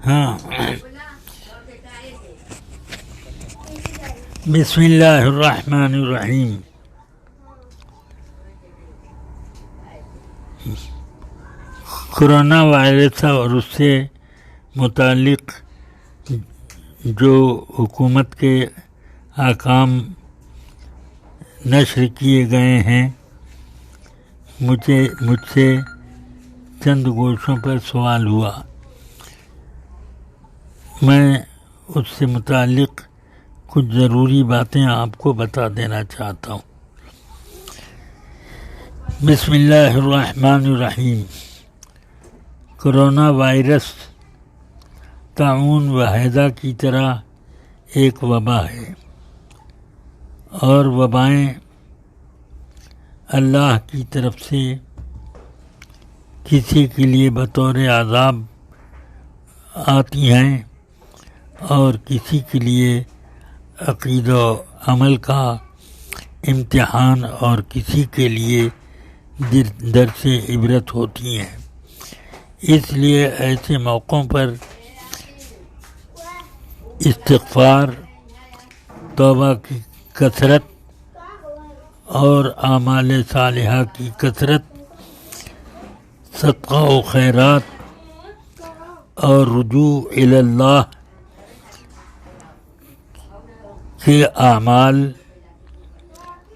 ہاں، بسم اللہ الرحمن الرحیم. کورونا وائرس اور اس سے متعلق جو حکومت کے احکام نشر کیے گئے ہیں، مجھ سے چند گوشوں پر سوال ہوا. میں اس سے متعلق کچھ ضروری باتیں آپ کو بتا دینا چاہتا ہوں. بسم اللہ الرحمن الرحیم. کرونا وائرس طاعون و ہیضہ کی طرح ایک وبا ہے، اور وبائیں اللہ کی طرف سے کسی کے لیے بطور عذاب آتی ہیں اور کسی کے لیے عقید و عمل کا امتحان اور کسی کے لیے درس عبرت ہوتی ہیں. اس لیے ایسے موقعوں پر استغفار، توبہ کی کثرت اور اعمال صالحہ کی کثرت، صدقہ و خیرات اور رجوع الی اللہ کے اعمال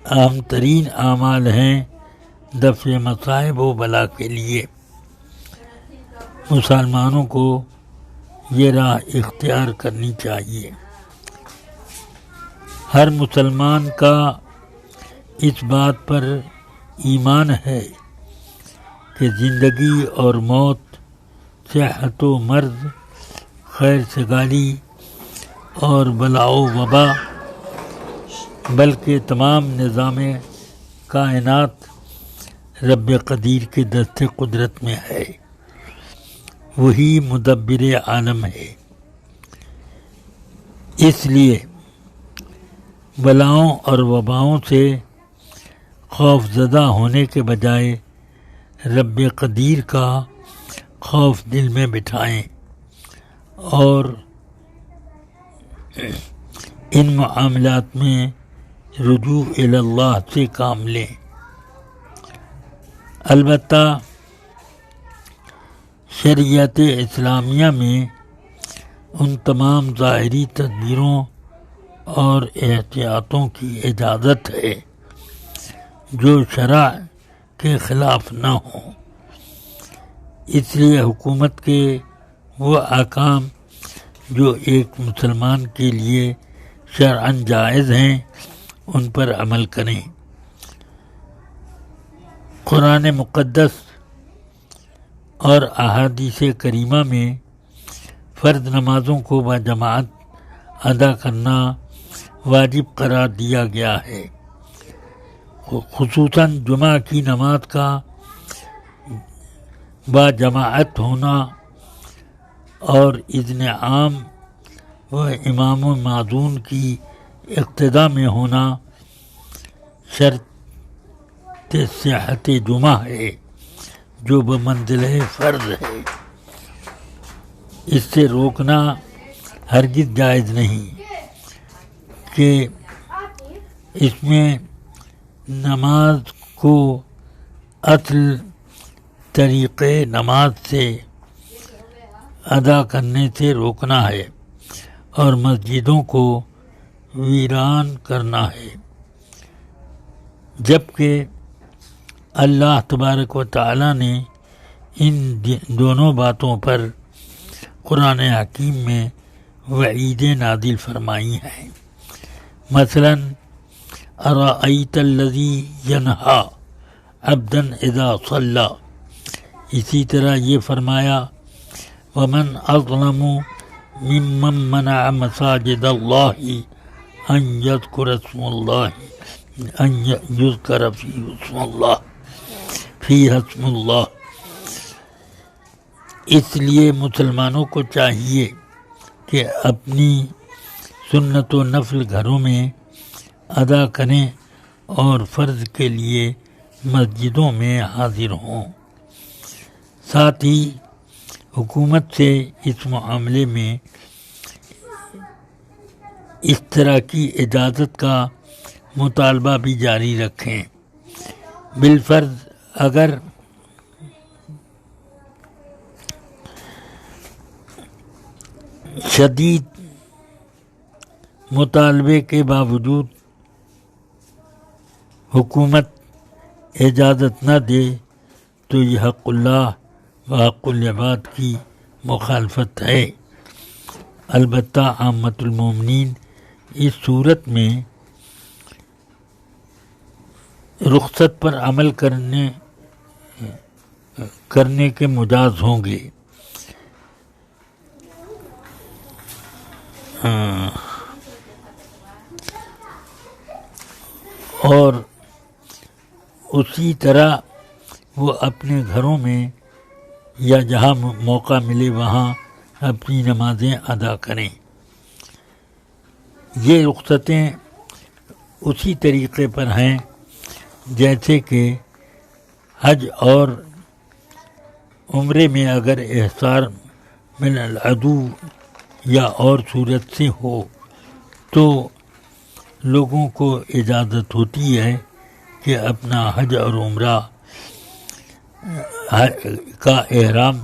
اہم ترین اعمال ہیں دفع مصائب و بلا کے لیے. مسلمانوں کو یہ راہ اختیار کرنی چاہیے. ہر مسلمان کا اس بات پر ایمان ہے کہ زندگی اور موت، صحت و مرض، خیر سگالی اور بلا و وبا، بلکہ تمام نظام کائنات رب قدیر کے دست قدرت میں ہے. وہی مدبر عالم ہے. اس لیے بلاؤں اور وباؤں سے خوف زدہ ہونے کے بجائے رب قدیر کا خوف دل میں بٹھائیں اور ان معاملات میں رجوع الی اللہ سے کام لیں. البتہ شریعت اسلامیہ میں ان تمام ظاہری تدبیروں اور احتیاطوں کی اجازت ہے جو شرع کے خلاف نہ ہوں. اس لیے حکومت کے وہ احکام جو ایک مسلمان کے لیے شرعاً جائز ہیں ان پر عمل کریں. قرآن مقدس اور احادیث کریمہ میں فرض نمازوں کو باجماعت ادا کرنا واجب قرار دیا گیا ہے. خصوصاً جمعہ کی نماز کا باجماعت ہونا اور اذن عام و امام و معذون کی اقتداء میں ہونا شرط صحت جمعہ ہے جو بمنزلہ فرض ہے. اس سے روکنا ہرگز جائز نہیں کہ اس میں نماز کو اصل طریقے نماز سے ادا کرنے سے روکنا ہے اور مسجدوں کو ویران کرنا ہے. جبکہ اللہ تبارک و تعالی نے ان دونوں باتوں پر قرآن حکیم میں وعیدیں نازل فرمائی ہیں. مثلا ارأیت الذی ینہا عبدا اذا صلی، اسی طرح یہ فرمایا ومن اظلم ممن منع مساجد اللہ ان یذکر اسم اللہ ان یذکر فیہ اسم اللہ. اس لیے مسلمانوں کو چاہیے کہ اپنی سنت و نفل گھروں میں ادا کریں اور فرض کے لیے مسجدوں میں حاضر ہوں. ساتھ ہی حکومت سے اس معاملے میں اس طرح کی اجازت کا مطالبہ بھی جاری رکھیں۔ بالفرض اگر شدید مطالبے کے باوجود حکومت اجازت نہ دے تو یہ حق اللہ و حق العباد کی مخالفت ہے۔ البتہ عامۃ المومنین اس صورت میں رخصت پر عمل کرنے کے مجاز ہوں گے۔ اور اسی طرح وہ اپنے گھروں میں یا جہاں موقع ملے وہاں اپنی نمازیں ادا کریں۔ یہ رخصتیں اسی طریقے پر ہیں جیسے کہ حج اور عمرے میں اگر احصار من العدو یا اور صورت سے ہو تو لوگوں کو اجازت ہوتی ہے کہ اپنا حج اور عمرہ کا احرام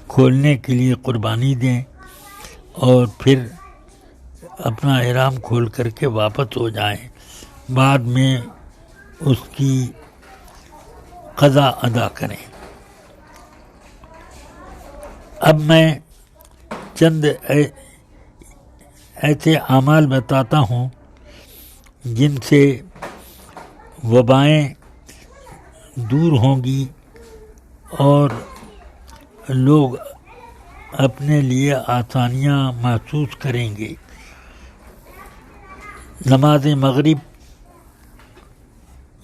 کھولنے کے لیے قربانی دیں اور پھر اپنا احرام کھول کر کے واپس ہو جائیں، بعد میں اس کی قضا ادا کریں۔ اب میں چند ایسے اعمال بتاتا ہوں جن سے وبائیں دور ہوں گی اور لوگ اپنے لیے آسانیاں محسوس کریں گے۔ نماز مغرب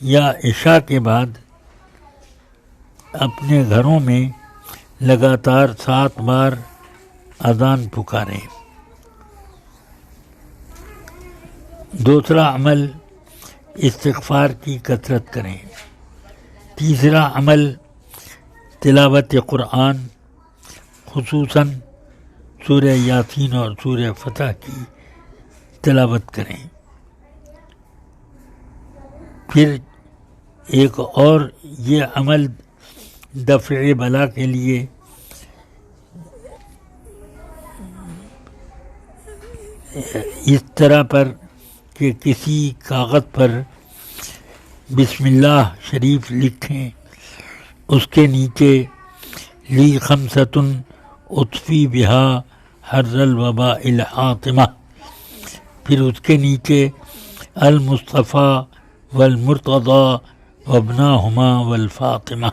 یا عشاء کے بعد اپنے گھروں میں لگاتار 7 بار اذان پکاریں۔ دوسرا عمل استغفار کی کثرت کریں۔ تیسرا عمل تلاوت قرآن، خصوصاً سورہ یاسین اور سورہ فتح کی تلاوت کریں۔ پھر ایک اور یہ عمل دفع بلا کے لیے اس طرح پر کہ کسی کاغذ پر بسم اللہ شریف لکھیں، اس کے نیچے لی خمسۃ اطفی بہا حر الوباء الحاطمہ، پھر اس کے نیچے المصطفیٰ والمرتضیٰ وابناہما والفاطمہ،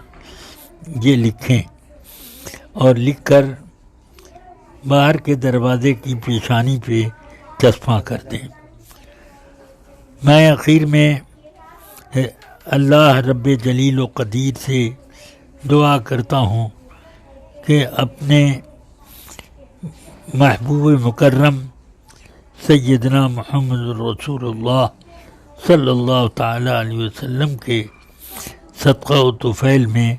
یہ لکھیں اور لکھ کر باہر کے دروازے کی پیشانی پہ چسپاں کر دیں۔ میں آخر میں اللہ رب جلیل و قدیر سے دعا کرتا ہوں کہ اپنے محبوب مکرم سیدنا محمد رسول اللہ صلی اللہ تعالی علیہ وسلم کے صدقہ و طفیل میں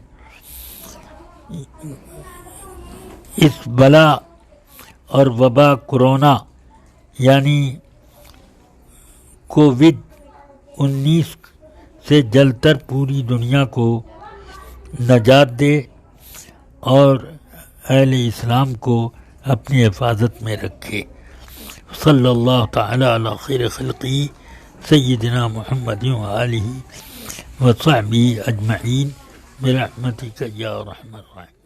اس بلا اور وبا کرونا یعنی کووڈ-19 سے جلد تر پوری دنیا کو نجات دے اور اہل اسلام کو اپنی حفاظت میں رکھے۔ صلی اللہ تعالی علی خیر خلقی سیدنا محمد وآلہ وصحبہ اجمعین برحمتک یا ارحم الراحمین۔